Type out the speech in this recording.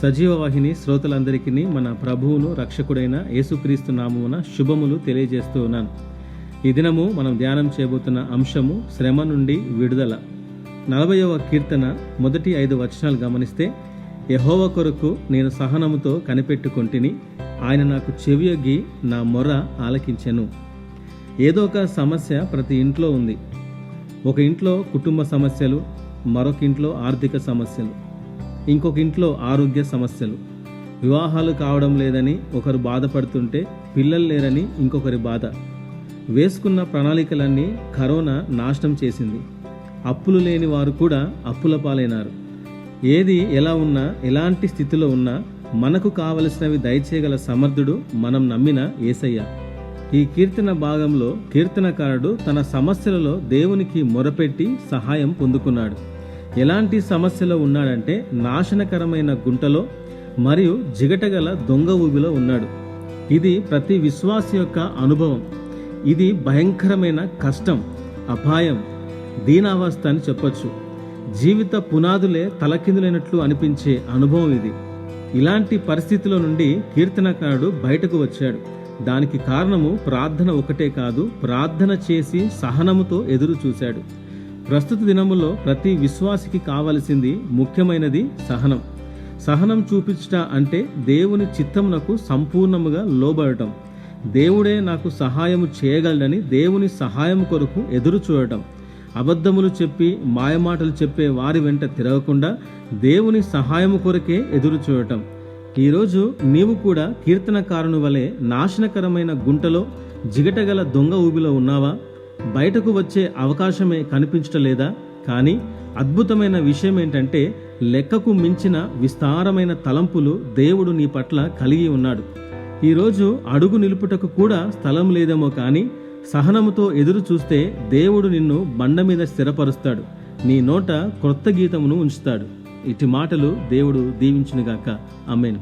సజీవ వాహిని శ్రోతలందరికీ మన ప్రభువును రక్షకుడైన యేసుక్రీస్తు నామమున శుభములు తెలియజేస్తూ ఉన్నాను. ఈ దినము మనం ధ్యానం చేయబోతున్న అంశము శ్రమ నుండి విడుదల. 40వ కీర్తన మొదటి 5 వచనాలు గమనిస్తే, యెహోవా కొరకు నేను సహనముతో కనిపెట్టుకొంటిని, ఆయన నాకు చెవియొగ్గి నా మొర ఆలకించెను. ఏదో ఒక సమస్య ప్రతి ఇంట్లో ఉంది. ఒక ఇంట్లో కుటుంబ సమస్యలు, మరొక ఇంట్లో ఆర్థిక సమస్యలు, ఇంకొక ఇంట్లో ఆరోగ్య సమస్యలు, వివాహాలు కావడం లేదని ఒకరు బాధపడుతుంటే పిల్లలు లేరని ఇంకొకరి బాధ. వేసుకున్న ప్రణాళికలన్నీ కరోనా నాశనం చేసింది. అప్పులు లేని వారు కూడా అప్పుల పాలైనారు. ఏది ఎలా ఉన్నా, ఎలాంటి స్థితిలో ఉన్నా మనకు కావలసినవి దయచేయగల సమర్థుడు మనం నమ్మిన యేసయ్య. ఈ కీర్తన భాగంలో కీర్తనకారుడు తన సమస్యలలో దేవునికి మొరపెట్టి సహాయం పొందుకున్నాడు. ఎలాంటి సమస్యలో ఉన్నాడంటే నాశనకరమైన గుంటలో మరియు జిగటగల దొంగ ఊబిలో ఉన్నాడు. ఇది ప్రతి విశ్వాసి యొక్క అనుభవం. ఇది భయంకరమైన కష్టం, అపాయం, దీనావస్థ అని చెప్పొచ్చు. జీవిత పునాదులే తలకిందులైనట్లు అనిపించే అనుభవం ఇది. ఇలాంటి పరిస్థితిలో నుండి కీర్తనకారుడు బయటకు వచ్చాడు. దానికి కారణము ప్రార్థన ఒకటే కాదు, ప్రార్థన చేసి సహనముతో ఎదురు చూశాడు. ప్రస్తుత దినములో ప్రతి విశ్వాసికి కావలసింది ముఖ్యమైనది సహనం. సహనం చూపించుట అంటే దేవుని చిత్తమునకు సంపూర్ణముగా లోబడటం. దేవుడే నాకు సహాయము చేయగలడని దేవుని సహాయం కొరకు ఎదురు చూడటం. అబద్ధములు చెప్పి మాయమాటలు చెప్పే వారి వెంట తిరగకుండా దేవుని సహాయము కొరకే ఎదురు చూడటం. ఈరోజు నీవు కూడా కీర్తనకారుని వలె నాశనకరమైన గుంటలో జిగటగల దొంగ ఊబిలో ఉన్నావా? బయటకు వచ్చే అవకాశమే కనిపించటలేదా? కానీ అద్భుతమైన విషయం ఏంటంటే, లెక్కకు మించిన విస్తారమైన తలంపులు దేవుడు నీ పట్ల కలిగి ఉన్నాడు. ఈరోజు అడుగు నిలుపుటకు కూడా స్థలం లేదేమో, కానీ సహనముతో ఎదురు చూస్తే దేవుడు నిన్ను బండ మీద స్థిరపరుస్తాడు. నీ నోట క్రొత్త గీతమును ఉంచుతాడు. ఇటు మాటలు దేవుడు దీవించునుగాక. ఆమేన్.